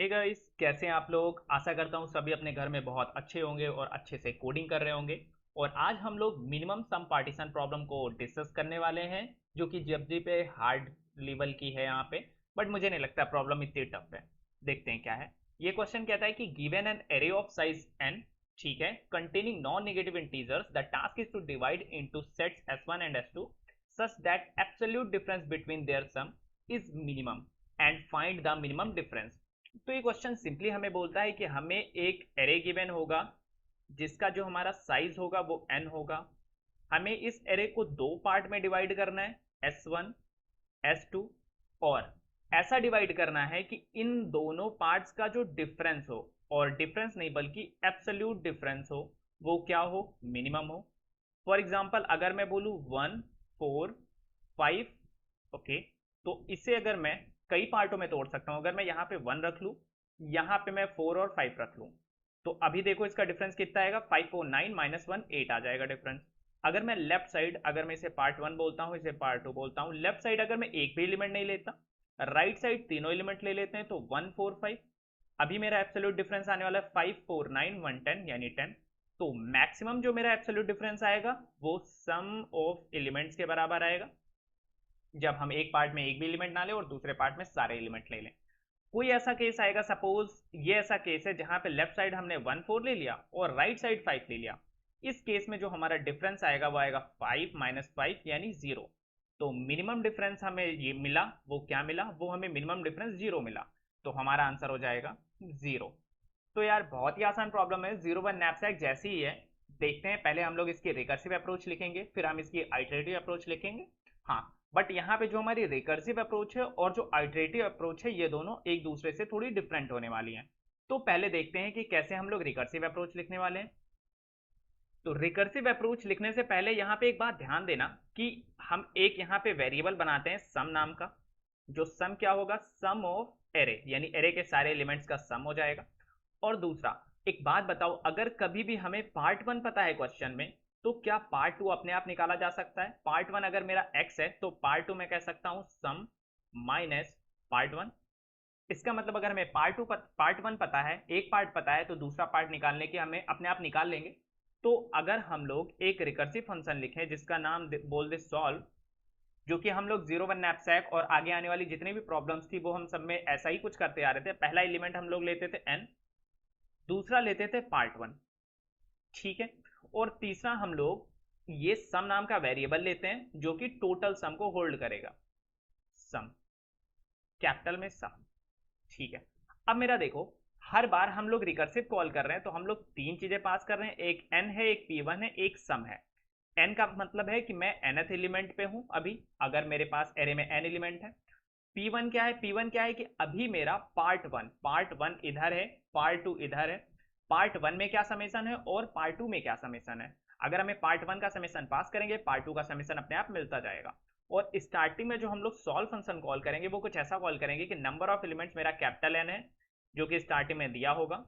Hey guys, कैसे हैं आप लोग। आशा करता हूँ सभी अपने घर में बहुत अच्छे होंगे और अच्छे से कोडिंग कर रहे होंगे। और आज हम लोग मिनिमम सम पार्टीशन प्रॉब्लम को डिस्कस करने वाले हैं, जो कि जब्जी पे हार्ड लेवल की है यहाँ पे। बट मुझे नहीं लगता प्रॉब्लम इतनी टफ है। देखते हैं क्या है। ये क्वेश्चन कहता है कि given an array of size n, ठीक है, containing non negative integers, the task is to divide into sets s1 and s2 such that absolute difference between their sum is minimum and find the minimum difference। तो ये question simply हमें बोलता है कि हमें एक एरे गिवन होगा जिसका जो हमारा साइज होगा वो n होगा। हमें इस एरे को दो पार्ट में डिवाइड करना है, s1 s2, और ऐसा डिवाइड करना है कि इन दोनों पार्ट्स का जो डिफरेंस हो, और डिफरेंस नहीं बल्कि एब्सोल्यूट डिफरेंस हो, वो क्या हो, मिनिमम हो। फॉर एग्जाम्पल अगर मैं बोलूँ 1 4 5, ओके, तो इसे अगर मैं कई पार्टों में तोड़ सकता हूं। अगर मैं यहाँ पे 1 रख लूँ, यहाँ पे मैं 4 और 5 रख लूँ, तो अभी देखो इसका डिफरेंस कितना आएगा, 5 4 9 -1 8 आ जाएगा डिफरेंस। अगर मैं लेफ्ट साइड, अगर मैं इसे पार्ट 1 बोलता हूँ, इसे पार्ट 2 बोलता हूँ, लेफ्ट साइड अगर मैं एक भी एलिमेंट नहीं लेता, राइट साइड तीनों एलिमेंट ले लेते हैं, तो 1 4 5, अभी मेरा एब्सोल्यूट डिफरेंस आने वाला है 5 4 9 1 10 यानी 10। तो मैक्सिमम जो मेरा एब्सोल्यूट डिफरेंस आएगा वो सम ऑफ एलिमेंट्स के बराबर आएगा, जब हम एक पार्ट में एक भी एलिमेंट ना लें और दूसरे पार्ट में सारे एलिमेंट ले लें। कोई ऐसा केस आएगा, सपोज ये ऐसा केस है जहां पे लेफ्ट साइड हमने 1 4 ले लिया और राइट साइड 5 ले लिया। इस केस में जो हमारा डिफरेंस आएगा वो आएगा 5 -5 यानी 0। तो मिनिमम डिफरेंस हमें ये मिला, वो क्या मिला, वो हमें मिनिमम डिफरेंस 0 मिला। तो हमारा आंसर हो जाएगा 0। तो यार बहुत ही आसान प्रॉब्लम है, 0 1 नैपसैक जैसी ही है। देखते हैं, पहले हम लोग इसकी रिकर्सिव अप्रोच लिखेंगे, फिर हम इसकी आइटरेटिव अप्रोच लिखेंगे। हाँ, बट यहाँ पे जो हमारी रिकर्सिव अप्रोच है और जो आइटरेटिव अप्रोच है, ये दोनों एक दूसरे से थोड़ी डिफरेंट होने वाली हैं। तो पहले देखते हैं कि कैसे हम लोग रिकर्सिव अप्रोच लिखने वाले हैं। तो रिकर्सिव अप्रोच लिखने से पहले यहाँ पे एक बात ध्यान देना कि हम एक यहाँ पे वेरिएबल बनाते हैं सम नाम का। जो सम क्या होगा, सम ऑफ एरे, यानी एरे के सारे एलिमेंट्स का सम हो जाएगा। और दूसरा, एक बात बताओ, अगर कभी भी हमें पार्ट 1 पता है क्वेश्चन में, तो क्या पार्ट 2 अपने आप निकाला जा सकता है। पार्ट 1 अगर मेरा x है तो पार्ट 2 मैं कह सकता हूं सम माइनस पार्ट 1। इसका मतलब अगर हमें पार्ट 1 पता है, एक पार्ट पता है, तो दूसरा पार्ट निकालने के हमें अपने आप निकाल लेंगे। तो अगर हम लोग एक रिकर्सिव फंक्शन लिखें जिसका नाम बोल दे सॉल्व, जो कि हम लोग 0 1 नैपसैक और आगे आने वाली जितनी भी प्रॉब्लम्स थी वो हम सब में ऐसा ही कुछ करते आ रहे थे। पहला एलिमेंट हम लोग लेते थे n, दूसरा लेते थे पार्ट 1, ठीक है, और तीसरा हम लोग ये सम नाम का वेरिएबल लेते हैं जो कि टोटल सम को होल्ड करेगा, सम, कैपिटल में सम, ठीक है। अब मेरा देखो, हर बार हम लोग रिकर्सिव कॉल कर रहे हैं तो हम लोग तीन चीजें पास कर रहे हैं, एक n है, एक p1 है, एक सम है। n का मतलब है कि मैं nth एलिमेंट पे हूं अभी, अगर मेरे पास एरे में n एलिमेंट है। P1 क्या है, P1 क्या है कि अभी मेरा पार्ट 1 इधर है, पार्ट 2 इधर है। पार्ट 1 में क्या समेसन है और पार्ट 2 में क्या समेसन है। अगर हमें पार्ट 1 का समेसन पास करेंगे, पार्ट 2 का समेसन अपने आप मिलता जाएगा। और स्टार्टिंग में जो हम लोग सॉल्व फंक्शन कॉल करेंगे वो कुछ ऐसा कॉल करेंगे कि नंबर ऑफ एलिमेंट्स मेरा कैपिटल N है, जो कि स्टार्टिंग में दिया होगा।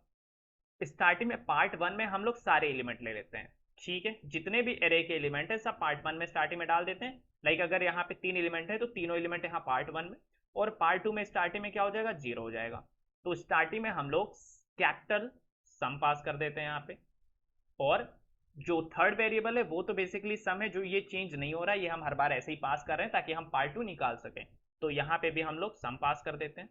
स्टार्टिंग में पार्ट 1 में हम लोग सारे एलिमेंट ले लेते हैं, ठीक है, जितने भी एरे के एलिमेंट है सब पार्ट 1 में स्टार्टिंग में डाल देते हैं। लाइक अगर यहाँ पे 3 एलिमेंट है तो तीनों एलिमेंट यहाँ पार्ट 1 में, और पार्ट 2 में स्टार्टिंग में क्या हो जाएगा, 0 हो जाएगा। तो स्टार्टिंग में हम लोग कैपिटल सम पास कर देते हैं यहाँ पे। और जो थर्ड वेरिएबल है वो तो बेसिकली सम है, जो ये चेंज नहीं हो रहा है, ये हम हर बार ऐसे ही पास कर रहे हैं ताकि हम पार्ट 2 निकाल सकें। तो यहाँ पे भी हम लोग सम पास कर देते हैं।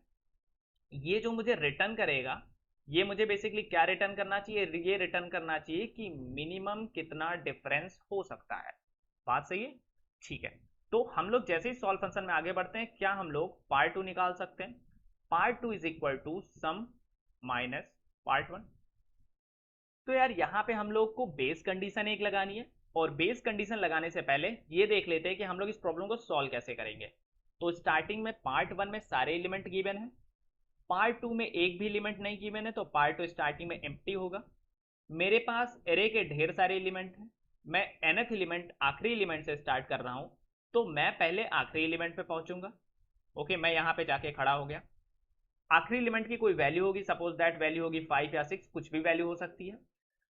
ये जो मुझे रिटर्न करेगा, ये मुझे बेसिकली क्या रिटर्न करना चाहिए, ये रिटर्न करना चाहिए कि मिनिमम कितना डिफरेंस हो सकता है। बात सही है, ठीक है। तो हम लोग जैसे ही सॉल्व फंक्शन में आगे बढ़ते हैं, क्या हम लोग पार्ट 2 निकाल सकते हैं। Part 2 is equal to sum minus part 1। तो यार यहाँ पे हम लोग को बेस कंडीशन एक लगानी है, और बेस कंडीशन लगाने से पहले ये देख लेते हैं कि हम लोग इस प्रॉब्लम को सॉल्व कैसे करेंगे। तो स्टार्टिंग में पार्ट 1 में सारे एलिमेंट गिवन है, पार्ट 2 में एक भी एलिमेंट नहीं गिवन है, तो पार्ट 2 स्टार्टिंग में एम्प्टी होगा। मेरे पास एरे के ढेर सारे एलिमेंट हैं, मैं nth एलिमेंट आखिरी एलिमेंट से स्टार्ट कर रहा हूं, तो मैं पहले आखिरी एलिमेंट पे पहुंचूंगा। ओके, मैं यहां पे जाके खड़ा हो गया। आखिरी एलिमेंट की कोई वैल्यू होगी, सपोज दैट वैल्यू होगी 5 या 6, कुछ भी वैल्यू हो सकती है।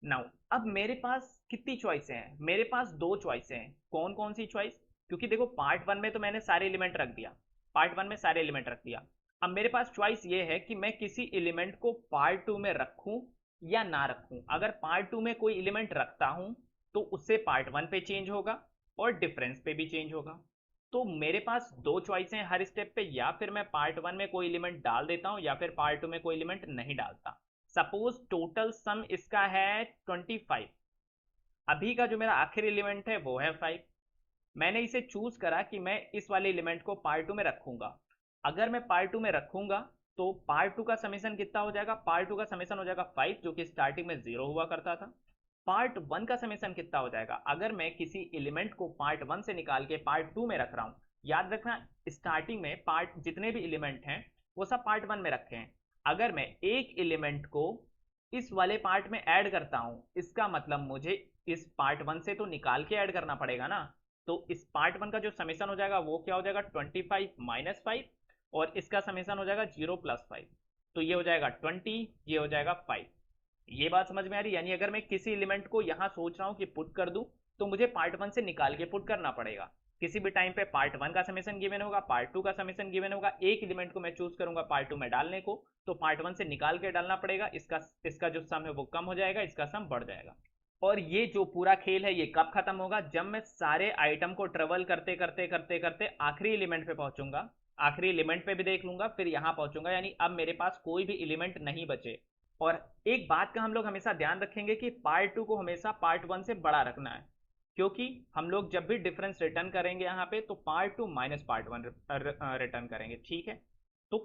नाउ अब मेरे पास कितनी चॉइसें हैं, मेरे पास दो चॉइसें हैं। कौन कौन सी चॉइस, क्योंकि देखो पार्ट 1 में तो मैंने सारे एलिमेंट रख दिया, पार्ट 1 में सारे एलिमेंट रख दिया। अब मेरे पास चॉइस ये है कि मैं किसी एलिमेंट को पार्ट टू में रखूं या ना रखूं। अगर पार्ट टू में कोई एलिमेंट रखता हूं तो उससे पार्ट वन पे चेंज होगा और डिफरेंस पे भी चेंज होगा। तो मेरे पास दो चॉइस हैं हर स्टेप पे, या फिर मैं पार्ट वन में कोई एलिमेंट डाल देता हूं या फिर पार्ट टू में कोई एलिमेंट नहीं डालता। सपोज टोटल सम इसका है 25, अभी का जो मेरा आखिरी एलिमेंट है वो है 5। मैंने इसे चूज करा कि मैं इस वाले एलिमेंट को पार्ट टू में रखूंगा। अगर मैं पार्ट टू में रखूंगा तो पार्ट टू का समेसन कितना हो जाएगा, पार्ट टू का समेसन हो जाएगा 5 जो कि स्टार्टिंग में 0 हुआ करता था। पार्ट वन का समेसन कितना हो जाएगा, अगर मैं किसी एलिमेंट को पार्ट वन से निकाल के पार्ट टू में रख रहा हूं, याद रखना स्टार्टिंग में पार्ट जितने भी एलिमेंट हैं वो सब पार्ट वन में रखे हैं। अगर मैं एक एलिमेंट को इस वाले पार्ट में ऐड करता हूं, इसका मतलब मुझे इस पार्ट वन से तो निकाल के ऐड करना पड़ेगा ना। तो इस पार्ट वन का जो समेसन हो जाएगा वो क्या हो जाएगा 25 माइनस 5, और इसका समेसन हो जाएगा 0 प्लस 5। तो ये हो जाएगा 20, ये हो जाएगा 5। ये बात समझ में आ रही, यानी अगर मैं किसी एलिमेंट को यहां सोच रहा हूं कि पुट कर दूं तो मुझे पार्ट वन से निकाल के पुट करना पड़ेगा। किसी भी टाइम पे पार्ट वन का समेसन गिवन होगा, पार्ट टू का समेसन गिवन होगा, एक एलिमेंट को मैं चूज करूंगा पार्ट टू में डालने को तो पार्ट वन से निकाल के डालना पड़ेगा। इसका जो सम है वो कम हो जाएगा, इसका सम बढ़ जाएगा। और ये जो पूरा खेल है ये कब खत्म होगा, जब मैं सारे आइटम को ट्रेवल करते करते करते करते आखिरी एलिमेंट पे पहुंचूंगा, आखिरी एलिमेंट पे भी देख लूंगा, फिर यहां पहुंचूंगा, यानी अब मेरे पास कोई भी एलिमेंट नहीं बचे। और एक बात का हम लोग हमेशा ध्यान रखेंगे कि पार्ट टू को हमेशा पार्ट वन से बड़ा रखना है, क्योंकि हम लोग जब भी डिफरेंस रिटर्न करेंगे यहाँ पे तो part two minus part one return करेंगे, ठीक है। तो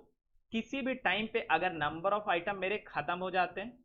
किसी भी टाइम पे अगर नंबर ऑफ आइटम मेरे खत्म हो जाते हैं,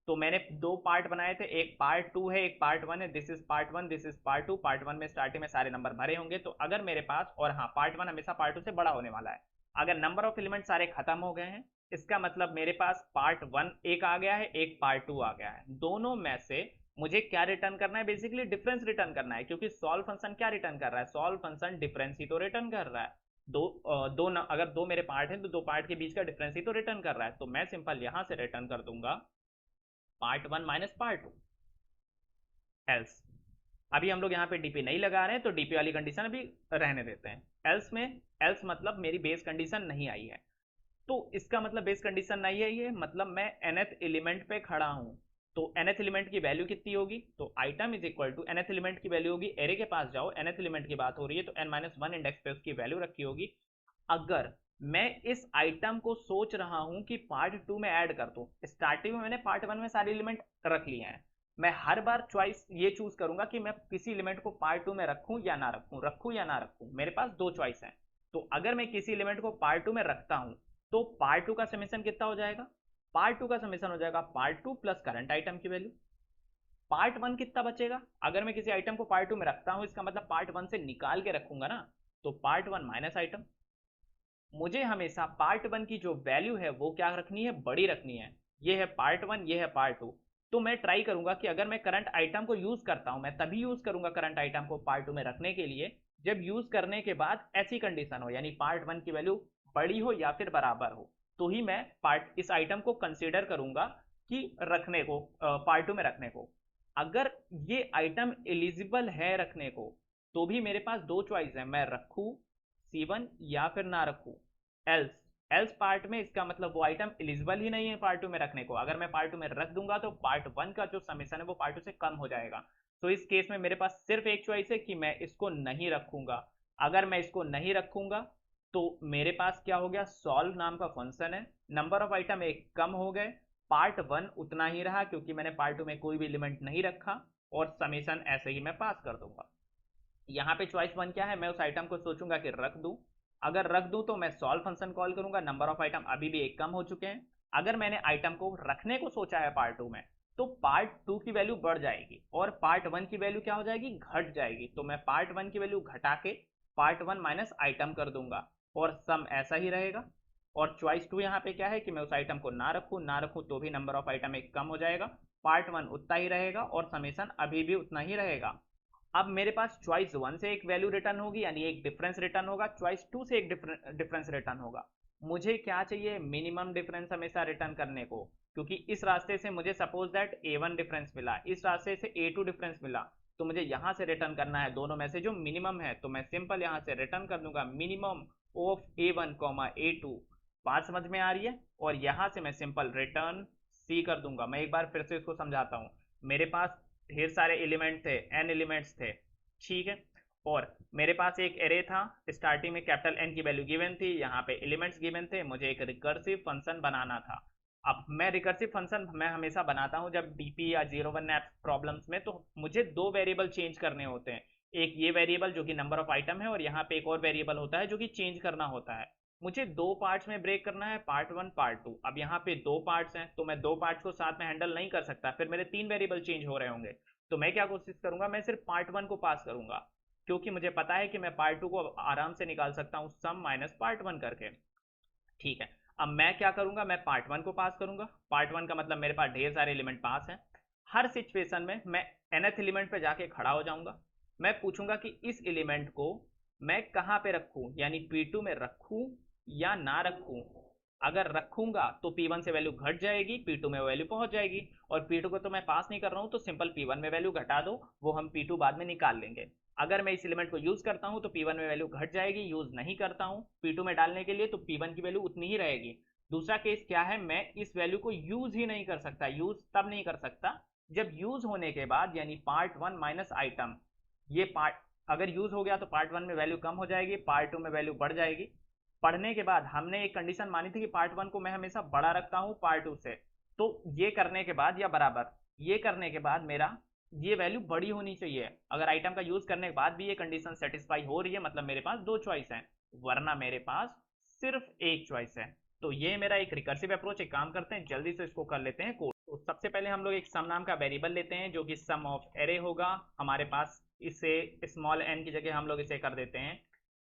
तो मैंने दो पार्ट बनाए थे, एक पार्ट टू है एक पार्ट वन है, this is part one this is part two. Part one में स्टार्टिंग में सारे नंबर भरे होंगे, तो अगर मेरे पास, और हाँ पार्ट वन हमेशा पार्ट टू से बड़ा होने वाला है, अगर नंबर ऑफ एलिमेंट सारे खत्म हो गए हैं इसका मतलब मेरे पास पार्ट वन एक आ गया है, एक पार्ट टू आ गया है। दोनों में से मुझे क्या रिटर्न करना है, बेसिकली डिफरेंस रिटर्न करना है, क्योंकि सॉल्व फंक्शन क्या रिटर्न कर रहा है, सॉल्व फंक्शन डिफरेंस ही तो रिटर्न कर रहा है। अगर दो मेरे पार्ट हैं तो दो पार्ट के बीच का डिफरेंस ही तो रिटर्न कर रहा है। तो मैं सिंपल यहां से रिटर्न कर दूंगा part one minus part two. Else, अभी हम लोग यहाँ पे डीपी नहीं लगा रहे हैं तो डीपी वाली कंडीशन अभी रहने देते हैं। एल्स में, एल्स मतलब मेरी बेस कंडीशन नहीं आई है, तो इसका मतलब बेस कंडीशन नहीं आई है मतलब मैं nth एलिमेंट पे खड़ा हूं। तो nth एलिमेंट की वैल्यू कितनी होगी, तो item is equal to nth element की वैल्यू होगी, एरे के पास जाओ, nth एलिमेंट की बात हो रही है तो n-1 इंडेक्स पे उसकी वैल्यू रखी होगी। अगर मैं इस आइटम को सोच रहा हूं कि पार्ट टू में ऐड कर दूं, स्टार्टिंग में मैंने पार्ट वन में सारे एलिमेंट रख लिए हैं, मैं हर बार चॉइस ये चूज करूंगा कि मैं किसी एलिमेंट को पार्ट टू में रखूं या ना रखूं, रखूं या ना रखूं। मेरे पास दो चॉइस हैं, तो अगर मैं किसी एलिमेंट को पार्ट टू में रखता हूं तो पार्ट टू का समेसन कितना हो जाएगा, पार्ट टू का समेसन हो जाएगा part two plus current item की वैल्यू। पार्ट वन कितना बचेगा, अगर मैं किसी आइटम को पार्ट टू में रखता हूं इसका मतलब पार्ट वन से निकाल के रखूंगा ना, तो पार्ट वन माइनस आइटम। मुझे हमेशा पार्ट वन की जो वैल्यू है वो क्या रखनी है, बड़ी रखनी है। ये है पार्ट वन, ये है पार्ट टू। तो मैं ट्राई करूंगा कि अगर मैं करंट आइटम को यूज करता हूं, मैं तभी यूज करूंगा करंट आइटम को पार्ट टू में रखने के लिए जब यूज करने के बाद ऐसी कंडीशन हो, यानी पार्ट वन की वैल्यू बड़ी हो या फिर बराबर हो, तो ही मैं पार्ट इस आइटम को कंसिडर करूंगा कि रखने को, पार्ट टू में रखने को। अगर ये आइटम एलिजिबल है रखने को तो भी मेरे पास दो चॉइस है, मैं रखूं C1 या फिर ना रखूं। एल्स, एल्स पार्ट में इसका मतलब वो आइटम एलिजिबल ही नहीं है पार्ट टू में रखने को। अगर मैं पार्ट टू में रख दूंगा तो पार्ट वन का जो समेसन है वो पार्ट टू से कम हो जाएगा। तो इस केस में मेरे पास सिर्फ एक चॉइस है कि मैं इसको नहीं रखूंगा। अगर मैं इसको नहीं रखूंगा तो मेरे पास क्या हो गया, सॉल्व नाम का फंक्शन है, नंबर ऑफ आइटम एक कम हो गए, पार्ट वन उतना ही रहा क्योंकि मैंने पार्ट टू में कोई भी एलिमेंट नहीं रखा, और समेसन ऐसे ही मैं पास कर दूंगा। यहाँ पे चॉइस वन क्या है, मैं उस आइटम को सोचूंगा कि रख दूं। अगर रख दूं तो मैं सॉल्व फंक्शन कॉल करूंगा, नंबर ऑफ आइटम अभी भी एक कम हो चुके हैं। अगर मैंने आइटम को रखने को सोचा है पार्ट टू में तो पार्ट टू की वैल्यू बढ़ जाएगी और पार्ट वन की वैल्यू क्या हो जाएगी, घट जाएगी। तो मैं पार्ट वन की वैल्यू घटा के पार्ट वन माइनस आइटम कर दूंगा और सम ऐसा ही रहेगा। और चॉइस टू यहाँ पे क्या है कि मैं उस आइटम को ना रखूं तो भी नंबर ऑफ आइटम एक कम हो जाएगा, पार्ट वन उतना ही रहेगा और समेसन अभी भी उतना ही रहेगा। अब मेरे पास चॉइस वन से एक वैल्यू रिटर्न होगी, यानी एक डिफरेंस रिटर्न होगा, चॉइस टू से एक डिफरेंस रिटर्न होगा। मुझे क्या चाहिए, मिनिमम डिफरेंस हमेशा रिटर्न करने को, क्योंकि इस रास्ते से मुझे सपोज दैट A1 डिफरेंस मिला, इस रास्ते से A2 डिफरेंस मिला, तो मुझे यहां से रिटर्न करना है दोनों में से जो मिनिमम है। तो मैं सिंपल यहां से रिटर्न कर दूंगा मिनिमम ऑफ A1, A2 बात समझ में आ रही है? और यहां से मैं सिंपल रिटर्न सी कर दूंगा। मैं एक बार फिर से इसको समझाता हूं। मेरे पास ढेर सारे एलिमेंट थे, एन एलिमेंट्स थे, ठीक है, और मेरे पास एक एरे था, स्टार्टिंग में कैपिटल एन की वैल्यू गिवन थी, यहाँ पे एलिमेंट्स गिवन थे, मुझे एक रिकर्सिव फंक्शन बनाना था। अब मैं रिकर्सिव फंक्शन मैं हमेशा बनाता हूँ जब डीपी या 01 ऐप प्रॉब्लम्स में, तो मुझे दो वेरिएबल चेंज करने होते हैं। एक ये वेरिएबल जो कि नंबर ऑफ आइटम है, और यहाँ पे एक और वेरिएबल होता है जो कि चेंज करना होता है। मुझे दो पार्ट्स में ब्रेक करना है, पार्ट वन पार्ट टू। अब यहाँ पे दो पार्ट्स हैं तो मैं दो पार्ट्स को साथ में हैंडल नहीं कर सकता, फिर मेरे तीन वेरिएबल चेंज हो रहे होंगे। तो मैं क्या कोशिश करूंगा, मैं सिर्फ पार्ट वन को पास करूंगा, क्योंकि मुझे पता है कि मैं पार्ट टू को आराम से निकाल सकता हूँ सम माइनस पार्ट वन करके। ठीक है, अब मैं क्या करूंगा, मैं पार्ट वन को पास करूंगा। पार्ट वन का मतलब मेरे पास ढेर सारे एलिमेंट पास हैं। हर सिचुएशन में मैं nth एलिमेंट पे जाके खड़ा हो जाऊंगा। मैं पूछूंगा कि इस एलिमेंट को मैं कहाँ पे रखूं, यानी P2 में रखूं या ना रखूं। अगर रखूंगा तो P1 से वैल्यू घट जाएगी, P2 में वैल्यू पहुंच जाएगी। और P2 को तो मैं पास नहीं कर रहा हूं, तो सिंपल P1 में वैल्यू घटा दो, वो हम P2 बाद में निकाल लेंगे। अगर मैं इस एलिमेंट को यूज करता हूं तो P1 में वैल्यू घट जाएगी, यूज नहीं करता हूं P2 में डालने के लिए तो P1 की वैल्यू उतनी ही रहेगी। दूसरा केस क्या है, मैं इस वैल्यू को यूज ही नहीं कर सकता। यूज तब नहीं कर सकता जब यूज होने के बाद, यानी पार्ट वन माइनस आइटम, ये पार्ट अगर यूज हो गया तो पार्ट वन में वैल्यू कम हो जाएगी, पार्ट टू में वैल्यू बढ़ जाएगी। पढ़ने के बाद हमने एक कंडीशन मानी थी कि पार्ट वन को मैं हमेशा बड़ा रखता हूं पार्ट टू से। तो ये करने के बाद या बराबर, ये करने के बाद मेरा ये वैल्यू बड़ी होनी चाहिए। अगर आइटम का यूज करने के बाद भी ये कंडीशन सेटिस्फाई हो रही है, मतलब मेरे पास दो चॉइस है, वरना मेरे पास सिर्फ एक चॉइस है। तो ये मेरा एक रिकर्सिव अप्रोच। एक काम करते हैं, जल्दी से इसको कर लेते हैं कोड। तो सबसे पहले हम लोग एक सम नाम का वेरिएबल लेते हैं जो कि सम ऑफ एरे होगा हमारे पास। इसे स्मॉल एन की जगह हम लोग इसे कर देते हैं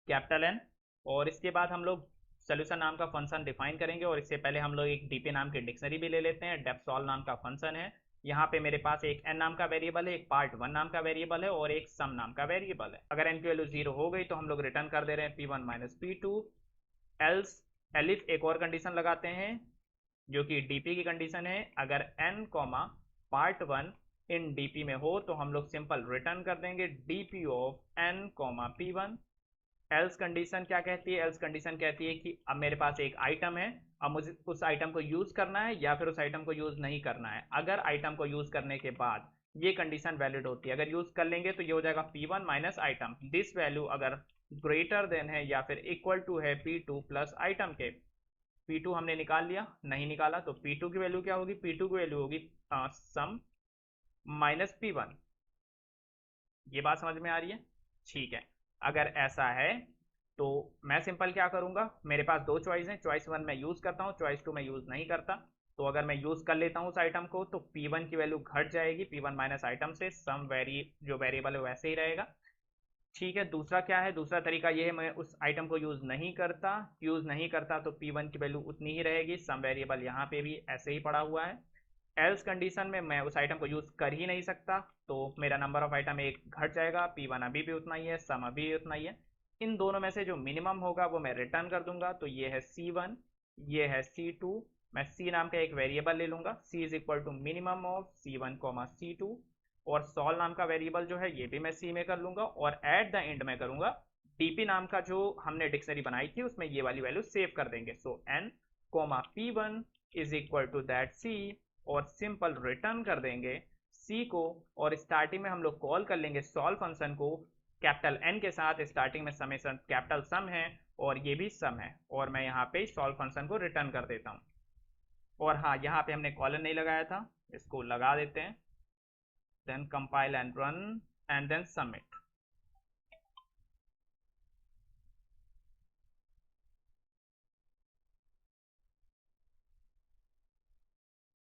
कैपिटल एन। और इसके बाद हम लोग सोल्यूशन नाम का फंक्शन डिफाइन करेंगे, और इससे पहले हम लोग एक डीपी नाम की डिक्शनरी भी ले लेते हैं। डेफ सॉल्व नाम का फंक्शन है। यहाँ पे मेरे पास एक एन नाम का वेरिएबल है, एक पार्ट वन नाम का वेरिएबल है, और एक सम नाम का वेरिएबल है। अगर एन की वैल्यू 0 हो गई तो हम लोग रिटर्न कर दे रहे हैं P1 minus P2। Else elif एक और कंडीशन लगाते हैं जो कि डीपी की कंडीशन है। अगर n comma part one in DP में हो तो हम लोग सिंपल रिटर्न कर देंगे DP of n comma P1। Else condition क्या कहती है, एल्स कंडीशन कहती है कि अब मेरे पास एक आइटम है, अब मुझे उस आइटम को यूज करना है या फिर उस आइटम को यूज नहीं करना है। अगर आइटम को यूज करने के बाद ये कंडीशन वैलिड होती है, अगर यूज कर लेंगे तो ये हो जाएगा P1 minus item. This value अगर ग्रेटर देन है या फिर इक्वल टू है P2 प्लस आइटम के। P2 हमने निकाल लिया, नहीं निकाला तो P2 की वैल्यू क्या होगी, P2 की वैल्यू होगी सम माइनस P1। ये बात समझ में आ रही है? ठीक है, अगर ऐसा है तो मैं सिंपल क्या करूंगा, मेरे पास दो चॉइस हैं, चॉइस वन मैं यूज करता हूँ, चॉइस टू मैं यूज नहीं करता। तो अगर मैं यूज कर लेता हूँ उस आइटम को तो P1 की वैल्यू घट जाएगी, P1 माइनस आइटम से, सम जो वेरिएबल है वैसे ही रहेगा। ठीक है, दूसरा क्या है, दूसरा तरीका ये है, मैं उस आइटम को यूज नहीं करता, तो P1 की वैल्यू उतनी ही रहेगी, सम वेरिएबल यहाँ पे भी ऐसे ही पड़ा हुआ है। एल्स कंडीशन में मैं उस आइटम को यूज कर ही नहीं सकता, तो मेरा नंबर ऑफ आइटम एक घट जाएगा, P1 अभी भी उतना ही है, सम अभी भी उतना ही है। इन दोनों में से जो मिनिमम होगा वो मैं रिटर्न कर दूंगा। तो ये है C1, ये है C2। मैं C नाम का एक वेरिएबल ले लूंगा, C is equal to minimum of C1 comma C2। और सॉल नाम का वेरिएबल जो है ये भी मैं C में कर लूंगा, और एट द एंड में करूंगा डीपी नाम का जो हमने डिक्शनरी बनाई थी उसमें ये वाली वैल्यू सेव कर देंगे। So n comma P1 is equal to that C, और सिंपल रिटर्न कर देंगे C को। और स्टार्टिंग में हम लोग कॉल कर लेंगे सॉल्व फंक्शन को कैपिटल N के साथ। स्टार्टिंग में समेशन कैपिटल सम है और ये भी सम है, और मैं यहाँ पे सॉल्व फंक्शन को रिटर्न कर देता हूँ। और हाँ, यहाँ पे हमने कॉलन नहीं लगाया था, इसको लगा देते हैं। Then compile and run and then submit.